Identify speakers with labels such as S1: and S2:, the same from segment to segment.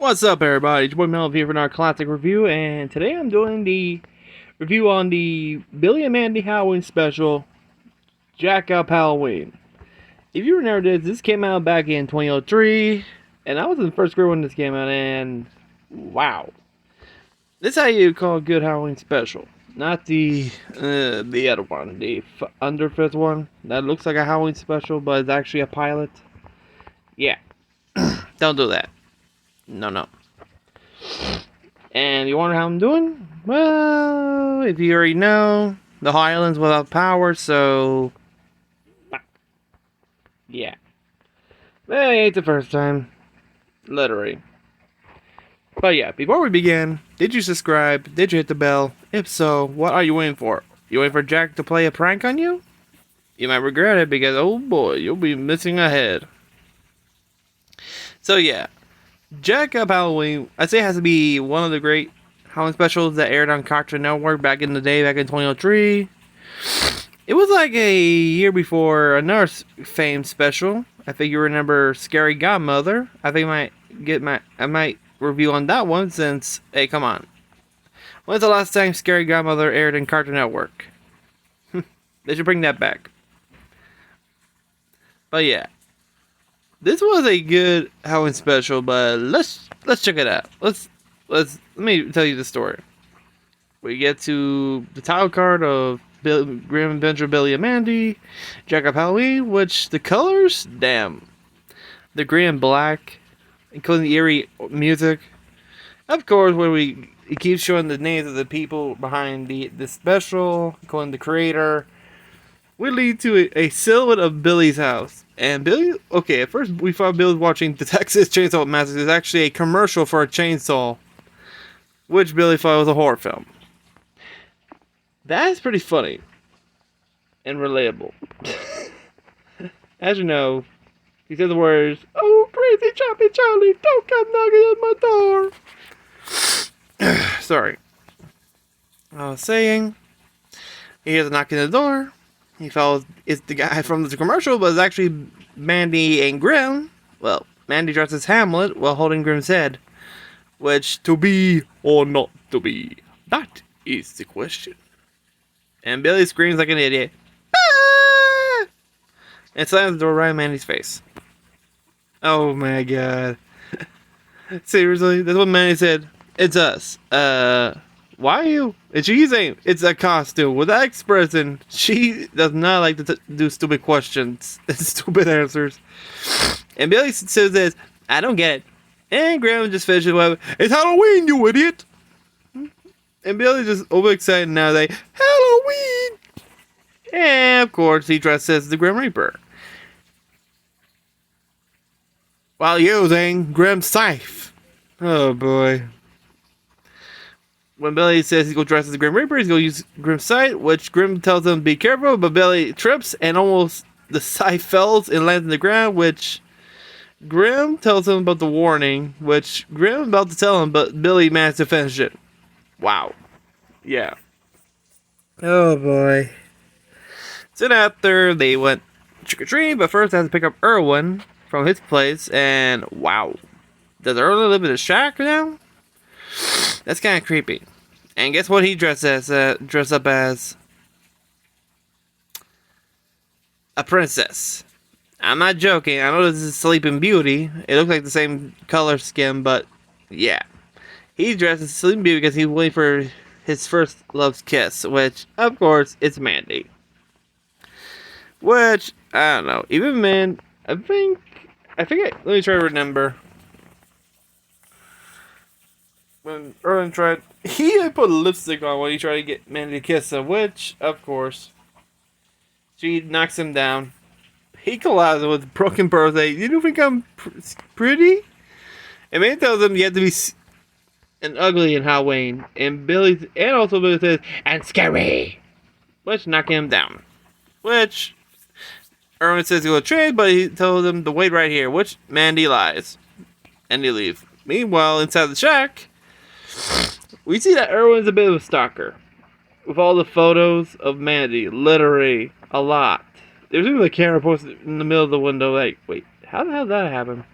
S1: What's up, everybody? It's your boy Mel here for our classic review, and today I'm doing the review on the Billy and Mandy Halloween special, Jack Up Halloween. If you remember this came out back in 2003, and I was in first grade when this came out, and wow. This is how you call a good Halloween special. Not the other one, the underfifth one, that looks like a Halloween special, but it's actually a pilot. Yeah, don't do that. No. And you wonder how I'm doing? Well, if you already know, the Highlands without power, so yeah. It ain't the first time. Literally. But yeah, before we begin, did you subscribe? Did you hit the bell? If so, what are you waiting for? You waiting for Jack to play a prank on you? You might regret it because, oh boy, you'll be missing a head. So yeah, Jack Up Halloween, I'd say it has to be one of the great Halloween specials that aired on Cartoon Network back in the day, back in 2003. It was like a year before another famed special. I think you remember Scary Godmother. I think I might review on that one since, hey, come on. When's the last time Scary Godmother aired in Cartoon Network? They should bring that back. But yeah. This was a good Halloween special, but let's check it out. Let me tell you the story. We get to the title card of Grim Adventure Billy and Mandy, Jack Up Halloween, which the colors, damn, the green and black, including the eerie music. Of course, when it keeps showing the names of the people behind the special, including the creator, we lead to a silhouette of Billy's house. And Billy, okay, at first we thought Billy was watching the Texas Chainsaw Massacre. It's actually a commercial for a chainsaw, which Billy thought was a horror film. That's pretty funny and relatable. As you know, he said the words, "Oh, crazy choppy Charlie, don't come knocking at my door." Sorry. I was saying, he hears a knock on the door. He follows, it's the guy from the commercial, but it's actually Mandy and Grim. Well, Mandy dresses Hamlet while holding Grim's head. Which, to be or not to be? That is the question. And Billy screams like an idiot. Ah! And slams the door right in Mandy's face. Oh my god. Seriously? That's what Mandy said. It's us. Why are you? And she's saying it's a costume. With that expression, she does not like to do stupid questions and stupid answers. And Billy says this, I don't get it. And Graham just finishes with, it's Halloween, you idiot! And Billy just overexcited now, like, Halloween! And of course, he dresses as the Grim Reaper. While using Grim's scythe. Oh boy. When Billy says he's going to dress as the Grim Reaper, he's going to use Grim's scythe, which Grim tells him to be careful, but Billy trips and almost the scythe falls and lands on the ground, which Grim tells him about the warning, which Grim's about to tell him, but Billy managed to finish it. Wow. Yeah. Oh boy. Soon after, they went trick-or-treating, but first they had to pick up Erwin from his place, and wow. Does Erwin live in a shack now? That's kind of creepy. And guess what he dressed up as? A princess. I'm not joking. I know this is Sleeping Beauty. It looks like the same color skin, but yeah. He's dressed as Sleeping Beauty because he's waiting for his first love's kiss, which, of course, it's Mandy. Which, I don't know. Even man, let me try to remember. When Erwin tried, he put lipstick on when he tried to get Mandy to kiss him, which, of course, she knocks him down. He collapses with broken birthday. You don't think I'm pretty? And Mandy tells him you have to be and ugly in Halloween. And Billy says, and scary, which knock him down. Which Erwin says he'll trade, but he tells him to wait right here, which Mandy lies. And they leave. Meanwhile, inside the shack, we see that Erwin's a bit of a stalker. With all the photos of Mandy, literally a lot. There's even a camera posted in the middle of the window, like, wait, how the hell did that happen?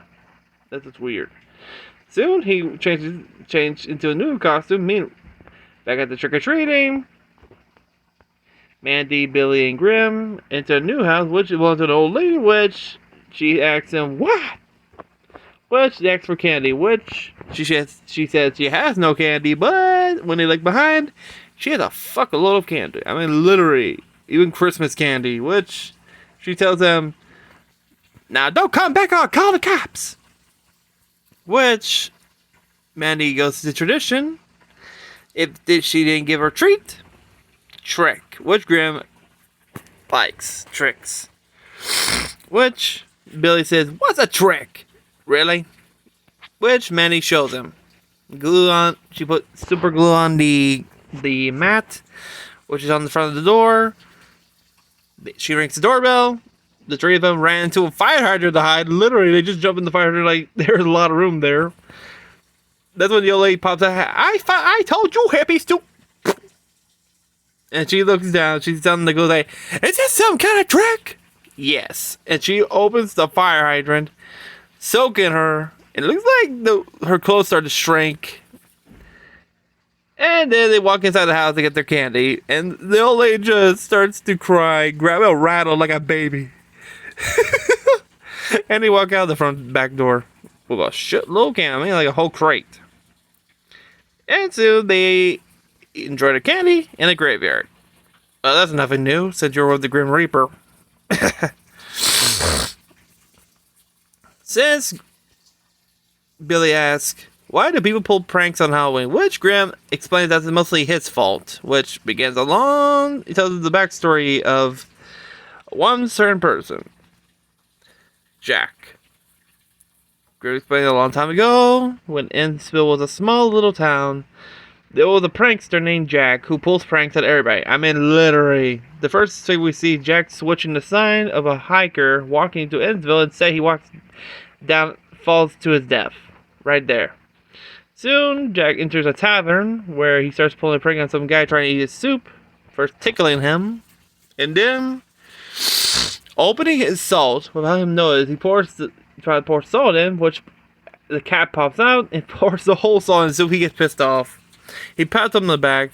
S1: That's just weird. Soon he changed into a new costume. Back at the trick-or-treating, Mandy, Billy, and Grim into a new house, which belongs to an old lady, which she asks him, what? Which she asks for candy, which she says she has no candy, but when they look behind, she has a fuckload of candy. I mean, literally, even Christmas candy, which she tells them, now don't come back, I'll call the cops. Which Mandy goes to tradition. If she didn't give her a treat, trick. Which Grim likes tricks. Which Billy says, what's a trick? Really? Which Mandy shows him. Glue on. She put super glue on the mat, which is on the front of the door. She rings the doorbell. The three of them ran into a fire hydrant to hide. Literally, they just jump in the fire hydrant like there's a lot of room there. That's when the old lady pops out. I told you hippies to. And she looks down. She's on the glue like, is this some kind of trick? Yes. And she opens the fire hydrant, soaking her. It looks like her clothes start to shrink. And then they walk inside the house to get their candy. And the old lady just starts to cry, grab a rattle like a baby. And they walk out the front back door with a shitload of candy. I mean, like a whole crate. And so they enjoy their candy in a graveyard. That's nothing new since you're with the Grim Reaper. Since Billy asks, why do people pull pranks on Halloween? Which Grim explains that's mostly his fault, which begins he tells the backstory of one certain person, Jack. Grim explained a long time ago, when Innsville was a small little town, there was a prankster named Jack who pulls pranks at everybody. I mean, literally. The first thing we see Jack switching the sign of a hiker walking into Innsville and say he walks down, falls to his death. Right there. Soon, Jack enters a tavern where he starts pulling a prank on some guy trying to eat his soup, first tickling him, and then opening his salt without him noticing. He tries to pour salt in, which the cat pops out and pours the whole salt in, so he gets pissed off. He pats him on the back,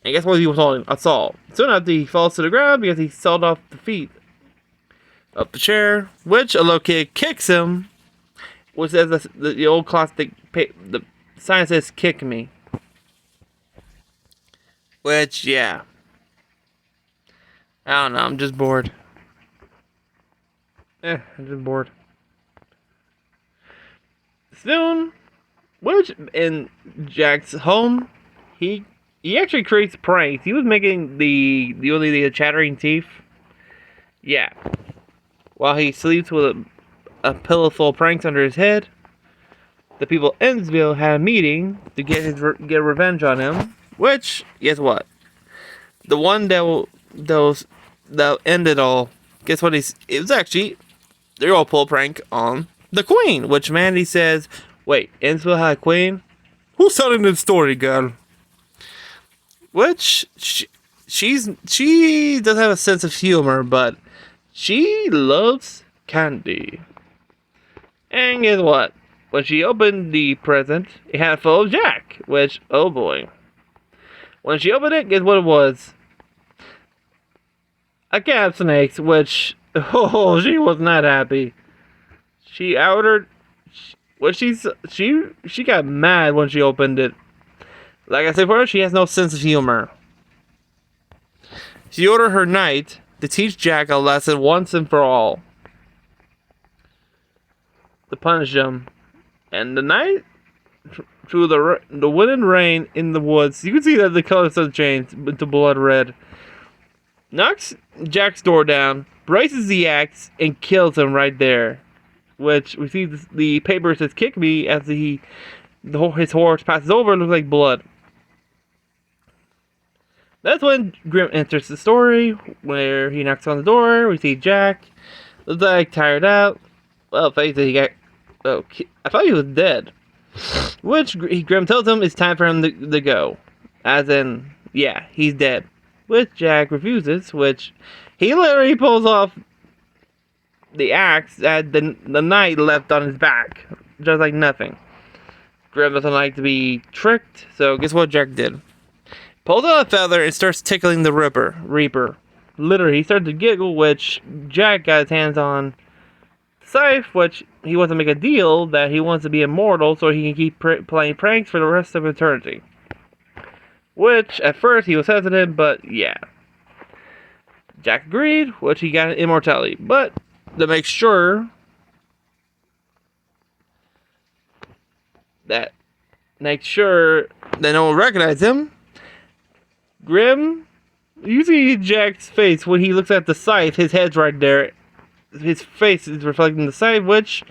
S1: and guess what he was holding? A salt. Soon after, he falls to the ground because he sawed off the feet up the chair, which a little kid kicks him, which says the old classic, the sign says, kick me. Which, yeah. I don't know, I'm just bored. I'm just bored. Soon, which in Jack's home, he actually creates pranks. He was making the chattering teeth. Yeah. While he sleeps with a pillow full of pranks under his head, the people in Innsville had a meeting to get revenge on him. Which, guess what? The one that ended all. Guess what? It was actually they're all pull a prank on the Queen. Which Mandy says, "Wait, Innsville had a queen? Who's telling the story, girl?" Which she does have a sense of humor, but she loves candy. And guess what? When she opened the present, it had full of Jack. Which, oh boy. When she opened it, guess what it was? A can of snakes, which, oh, she was not happy. She outed, well, she got mad when she opened it. Like I said before, she has no sense of humor. She ordered her knight to teach Jack a lesson once and for all. To punish him. And the knight, through the wind and rain in the woods, you can see that the colors have changed into blood red. Knocks Jack's door down, braces the axe, and kills him right there. Which we see the paper says "kick me" as his horse passes over and looks like blood. That's when Grim enters the story, where he knocks on the door. We see Jack, looks like tired out. Well, face it, he got. Oh, I thought he was dead. Which Grim tells him it's time for him to go. As in, yeah, he's dead. Which Jack refuses, which he literally pulls off the axe that the knight left on his back. just like nothing. Grim doesn't like to be tricked, so guess what Jack did? Pulls out a feather and starts tickling the Reaper. Literally, he started to giggle, which Jack got his hands on Scythe, which he wants to make a deal that he wants to be immortal so he can keep playing pranks for the rest of eternity. Which, at first, he was hesitant, but yeah. Jack agreed, which he got immortality. But, to make sure that no one recognizes him, Grim, you see Jack's face when he looks at the scythe, his head's right there. His face is reflecting the scythe, which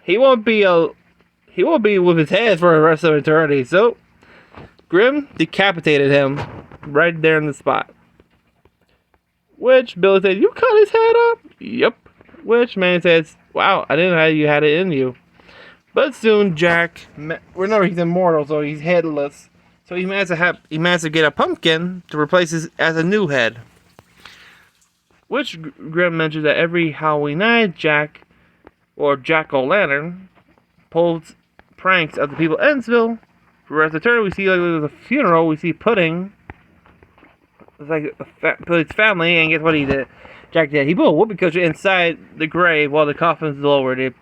S1: he won't be with his head for the rest of eternity. So Grim decapitated him right there in the spot. Which Billy said, "You cut his head off?" Yep. Which Mandy says, "Wow, I didn't know you had it in you." But soon Jack, remember he's immortal, so he's headless. So he managed to get a pumpkin to replace his as a new head. Which Grim mentioned that every Halloween night, Jack O-Lantern pulls pranks of the people of Ennsville. For the rest of the turn, we see like there's a funeral. We see Pudding. It's like Pudding's family, and guess what he did? Jack did. He put a whoopee cushion inside the grave while the coffin's lowered.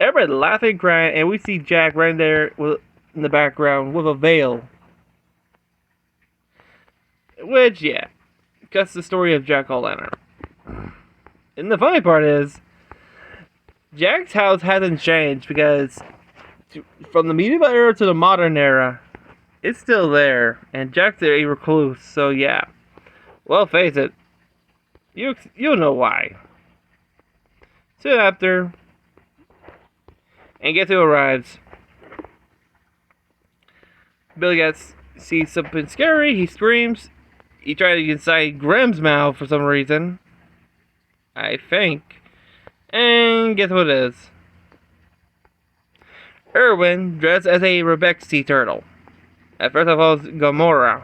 S1: Everybody laughing and crying, and we see Jack right there in the background with a veil. Which, yeah, that's the story of Jack O-Lantern. And the funny part is, Jack's house hasn't changed because from the medieval era to the modern era, it's still there, and Jack's a recluse. So yeah, well, face it, you'll know why. Soon after, and guess who arrives? Billy sees something scary. He screams. He tries to get inside Grim's mouth for some reason, I think. And guess what it is? Erwin, dressed as a Rebecca sea turtle. At first I thought it was Gamora,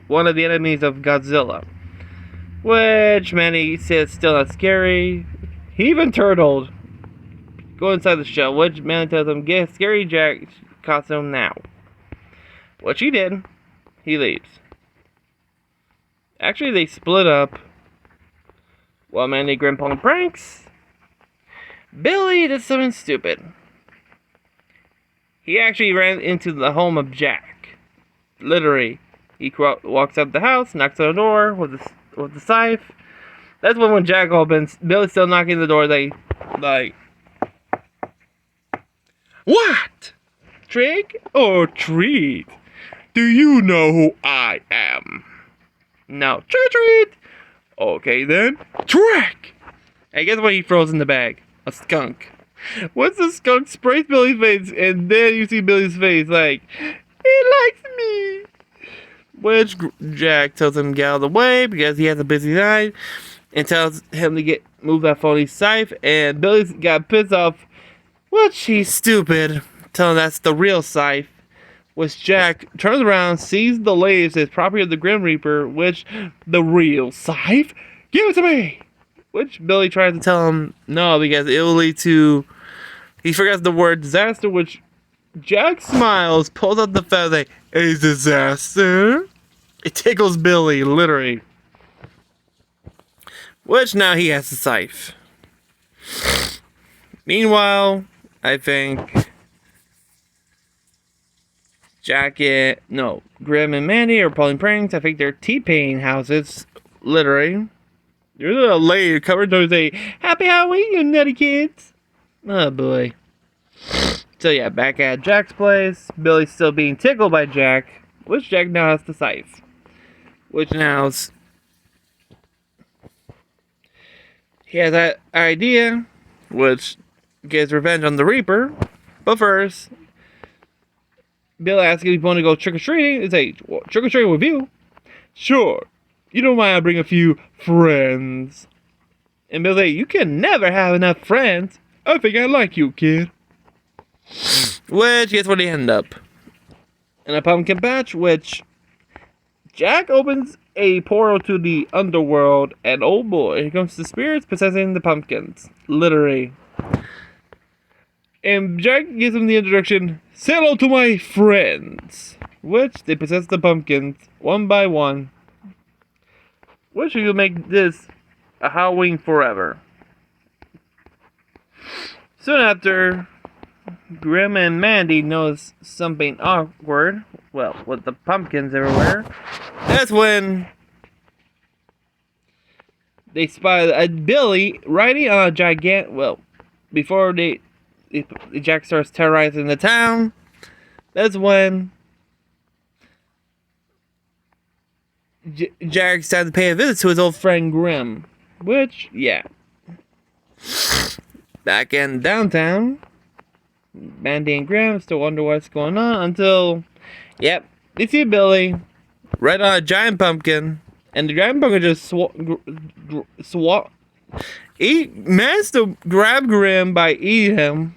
S1: one of the enemies of Godzilla. Which Mandy says still not scary. He even turtled. Go inside the shell, which Mandy tells him, get Scary Jack's costume now. Which he did. He leaves. Actually, they split up. While Mandy and Grim pulling pranks, Billy did something stupid. He actually ran into the home of Jack. Literally. He walks up the house, knocks on the door with the scythe. That's when Jack opens. Billy's still knocking on the door. Like, what? Trick or treat? Do you know who I am? No. Trick or treat! Okay then. Trick! And guess what he throws in the bag? A skunk. Once the skunk sprays Billy's face, and then you see Billy's face like, he likes me. Which Jack tells him to get out of the way because he has a busy night, and tells him to move that phony scythe. And Billy's got pissed off. Which he's stupid, telling him that's the real scythe. Which Jack turns around, sees the leaves as property of the Grim Reaper. Which the real scythe, give it to me. Which Billy tries to tell him no because it will lead to. He forgets the word disaster. Which Jack smiles, pulls out the feather. A disaster? It tickles Billy, literally. Which now he has the scythe. Meanwhile, I think Grim and Mandy are pulling pranks. I think they're T-Pain houses, literally. There's a lady covered to say, "Happy Halloween, you nutty kids." Oh boy. So yeah, back at Jack's place, Billy's still being tickled by Jack, which Jack now has the scythe. Which now's he has that idea, which gets revenge on the Reaper. But first, Bill asks if he's going to go trick-or-treating. It's like, trick-or-treating with you? Sure. You don't mind I bring a few friends. And Bill's like, you can never have enough friends. I think I like you, kid. Which, guess what he end up? In a pumpkin patch, which Jack opens a portal to the underworld, and oh boy, here comes the spirits possessing the pumpkins. Literally. And Jack gives him the introduction, "Say hello to my friends," which they possess the pumpkins one by one, which will make this a Halloween forever. Soon after, Grim and Mandy notice something awkward, well, with the pumpkins everywhere. That's when they spy a Billy riding on a before Jack starts terrorizing the town. That's when Jack decides to pay a visit to his old friend Grim. Which, yeah. Back in downtown, Mandy and Grim still wonder what's going on until, they see Billy right on a giant pumpkin, and the giant pumpkin just he managed to grab Grim by eating him.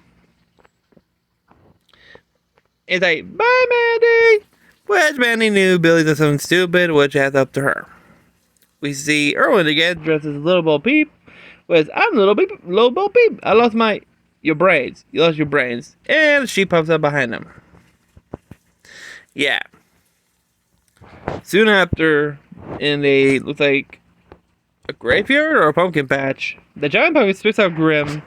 S1: It's like, "Bye, Mandy!" Which Mandy knew Billy did something stupid, which adds up to her. We see Erwin again, dressed as Little Bo Peep, with, "I'm Little Bo Peep. I lost your brains. You lost your brains." And she pops up behind him. Yeah. Soon after, looks like a graveyard or a pumpkin patch, the giant pumpkin spits out Grim,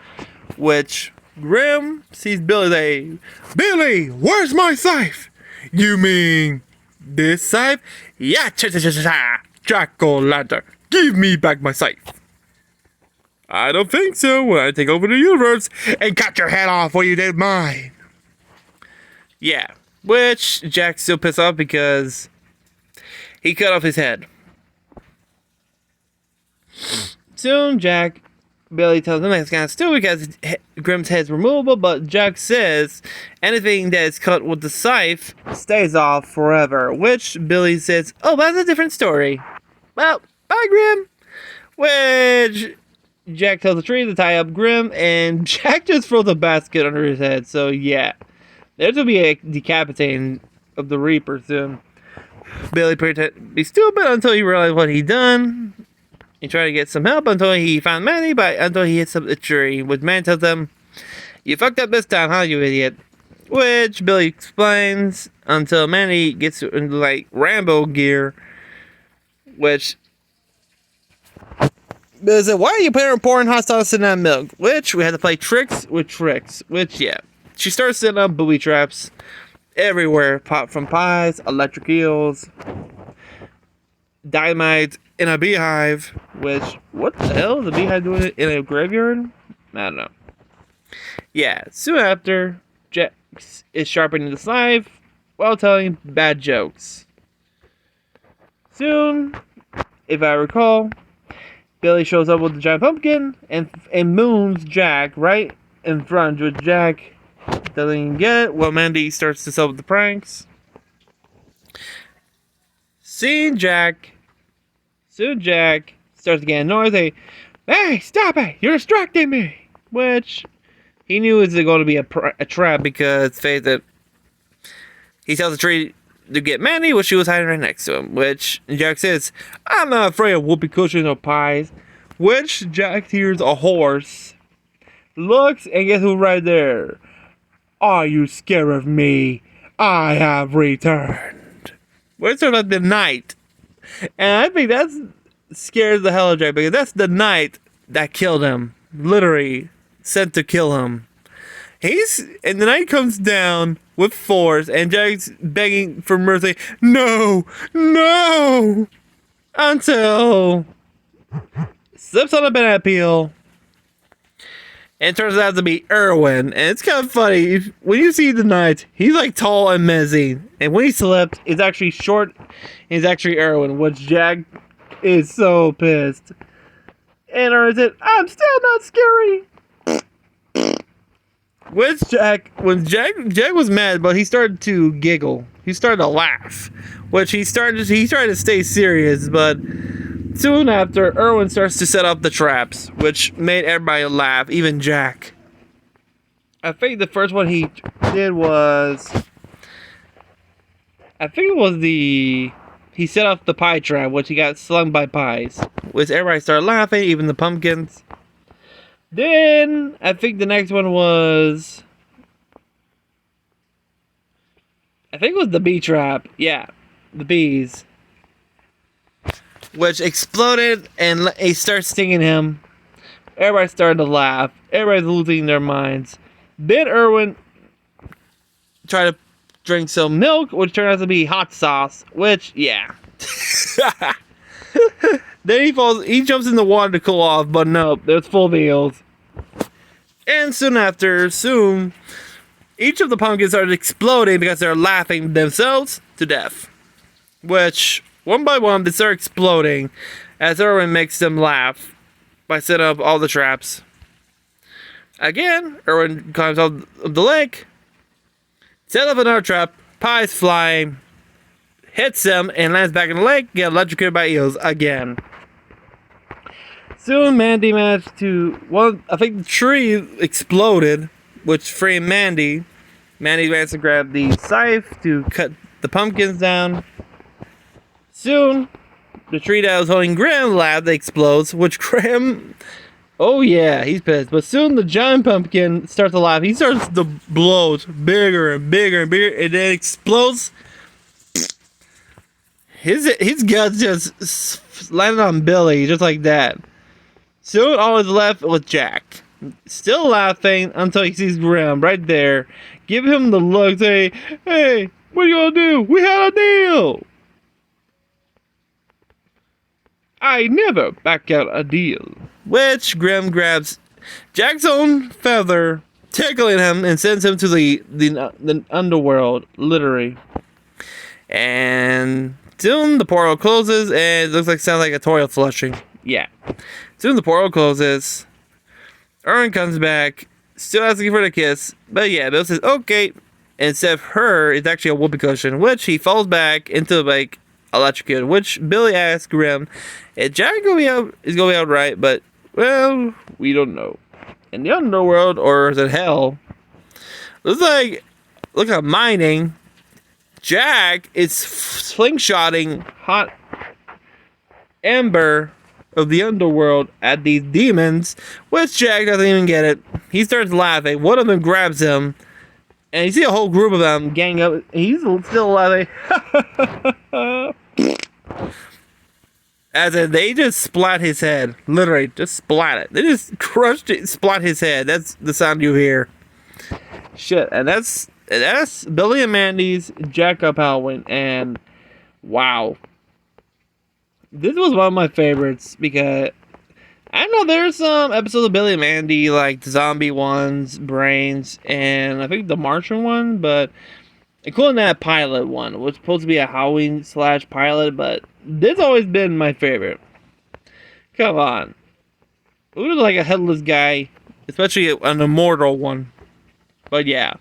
S1: which Grim sees Billy say, "Billy, where's my scythe?" "You mean this scythe?" "Yeah, jack-o'-lantern, give me back my scythe." "I don't think so. When I take over the universe and cut your head off when you did mine." Yeah, which Jack's still pissed off because he cut off his head. Soon, Billy tells him that's kind of stupid because Grim's head's removable, but Jack says anything that is cut with the scythe stays off forever, which Billy says, "Oh, that's a different story." Well, bye, Grim. Which Jack tells the tree to tie up Grim, and Jack just throws a basket under his head, so yeah. There's gonna be a decapitating of the Reaper soon. Billy pretended to be stupid until he realized what he'd done. He tried to get some help until he found Mandy, until he hits up the tree, which Mandy tells him, "You fucked up this time, huh, you idiot?" Which Billy explains until Mandy gets into like Rambo gear, which Billy said, "Why are you pouring hot sauce in that milk?" Which we had to play tricks with tricks, which yeah. She starts setting up booby traps everywhere, from pies, electric eels, dynamite in a beehive, which, what the hell is a beehive doing in a graveyard? I don't know. Yeah, soon after, Jack is sharpening the scythe while telling bad jokes. Soon, if I recall, Billy shows up with the giant pumpkin and moons Jack right in front, with Jack doesn't even get it while Mandy starts to sell the pranks. Soon Jack starts to get annoyed. "Hey, stop it! You're distracting me!" Which he knew was going to be a trap because he tells the tree to get Mandy, which she was hiding right next to him. Which Jack says, "I'm not afraid of whoopee cushions or pies." Which Jack hears a horse, looks, and guess who's right there? "Are you scared of me? I have returned." Which sort of the knight. And I think that scares the hell out of Jack because that's the knight that killed him. Literally sent to kill him. And the knight comes down with force, and Jack's begging for mercy. "No, no!" Until slips on a banana peel. And it turns out to be Erwin. And it's kind of funny. When you see the knight, he's like tall and menacing. And when he slipped, it's actually short. He's actually Erwin, which Jack is so pissed. And Erwin said, "I'm still not scary." When Jack was mad, but he started to giggle. He started to laugh. Which he tried to stay serious, but soon after, Erwin starts to set up the traps, which made everybody laugh, even Jack. I think the first one he did was, he set up the pie trap, which he got slung by pies, which everybody started laughing, even the pumpkins. Then, I think the next one was I think it was the bee trap. Yeah, the bees. Which exploded and it starts stinging him. Everybody's starting to laugh. Everybody's losing their minds. Then Erwin tried to drink some milk, which turned out to be hot sauce. Which, yeah. Then he jumps in the water to cool off, but no, it's full of eels. And soon, each of the pumpkins started exploding because they're laughing themselves to death. Which, one by one, they start exploding as Erwin makes them laugh by setting up all the traps. Again, Erwin climbs up the lake, sets up another trap, pies flying, hits them, and lands back in the lake, get electrocuted by eels again. Soon, Mandy managed to... Well, I think the tree exploded, which framed Mandy. Mandy managed to grab the scythe to cut the pumpkins down. Soon, the tree that was holding Grim lab explodes, which Grim... Oh yeah, he's pissed. But soon, the giant pumpkin starts to laugh. He starts to bloat bigger and bigger and bigger, and then explodes. His guts just landed on Billy, just like that. Soon, all is left with Jack, still laughing until he sees Grim right there. Give him the look, say, "Hey, what are you gonna do? We had a deal." I never back out a deal. Which Grim grabs Jack's own feather, tickling him, and sends him to the underworld, literally. And soon the portal closes, and it sounds like a toilet flushing. Yeah. Soon the portal closes. Erwin comes back, still asking for the kiss. But yeah, Bill says, okay. Instead of her, it's actually a whoopee cushion, which he falls back into electrocuted. Which Billy asks Grim, is Jack is gonna be out right? But well, we don't know. In the underworld, or is it hell? Looks like mining. Jack is slingshotting hot ember of the underworld at these demons, which Jack doesn't even get it. He starts laughing. One of them grabs him, and you see a whole group of them gang up. He's still laughing. As in, they just splat his head. Literally, just splat it. They just crushed it, splat his head. That's the sound you hear. Shit, and that's Billy and Mandy's Jack Up Halloween, and wow. This was one of my favorites because I know there's some episodes of Billy and Mandy, like the zombie ones, Brains, and I think the Martian one, but including that pilot one, was supposed to be a Halloween / pilot, but this always been my favorite. Come on. Who was like a headless guy, especially an immortal one. But yeah.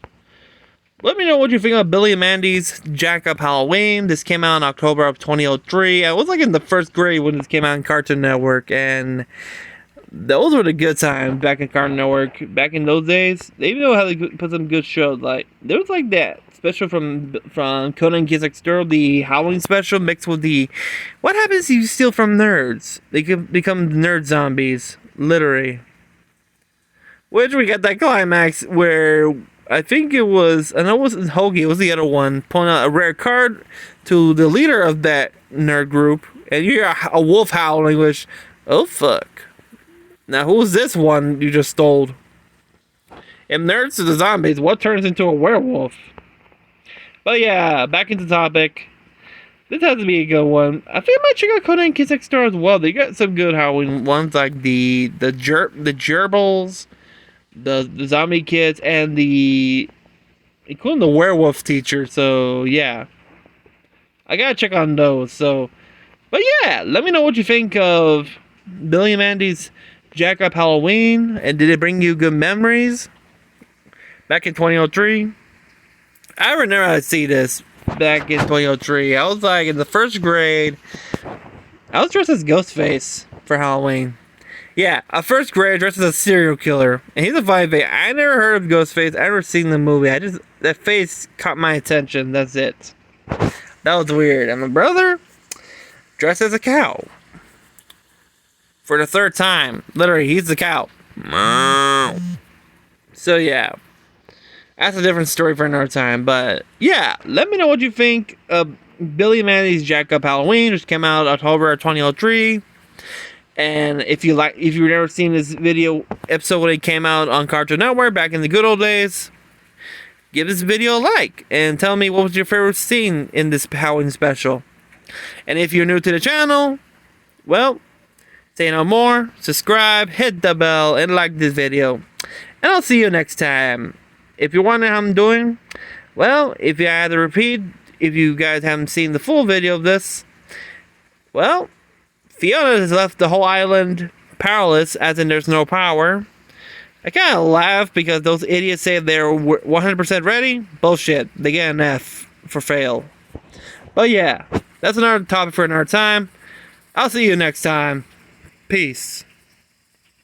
S1: Let me know what you think of Billy and Mandy's Jack Up Halloween. This came out in October of 2003. I was like in the first grade when this came out on Cartoon Network, and those were the good times back in Cartoon Network. Back in those days, they even know how to put some good shows. Like there was like that special from Conan Kids Next Door, the Halloween special mixed with the what happens if you steal from nerds? They can become nerd zombies, literally. Which we got that climax where I think it was, I know it wasn't Hoagie, it was the other one, pulling out a rare card to the leader of that nerd group, and you hear a wolf howling, which, oh fuck. Now who's this one you just stole? In Nerds to the Zombies, what turns into a werewolf? But yeah, back into the topic. This has to be a good one. I think I might check out Conan Kids Next Door as well. They got some good Halloween ones, like the gerbils, the zombie kids, and including the werewolf teacher. So yeah, I gotta check on those. So, but yeah, let me know what you think of Billy and Mandy's Jack Up Halloween, and did it bring you good memories back in 2003? I remember I see this back in 2003. I was like in the first grade. I was dressed as Ghostface for Halloween. Yeah, a first grader dressed as a serial killer. And he's a funny thing. I never heard of Ghostface. I never seen the movie. That face caught my attention. That's it. That was weird. And my brother dressed as a cow. For the third time. Literally, he's the cow. So yeah. That's a different story for another time. But yeah, let me know what you think of Billy and Mandy's Jack Up Halloween, which came out October 2003. And if you've never seen this video episode when it came out on Cartoon Network back in the good old days, give this video a like and tell me what was your favorite scene in this Halloween special. And if you're new to the channel, well, say no more, subscribe, hit the bell, and like this video. And I'll see you next time. If you're wondering how I'm doing, well, if you had to repeat, if you guys haven't seen the full video of this, well, Fiona has left the whole island powerless, as in there's no power. I kind of laugh because those idiots say they're 100% ready. Bullshit. They get an F for fail. But yeah, that's another topic for another time. I'll see you next time. Peace.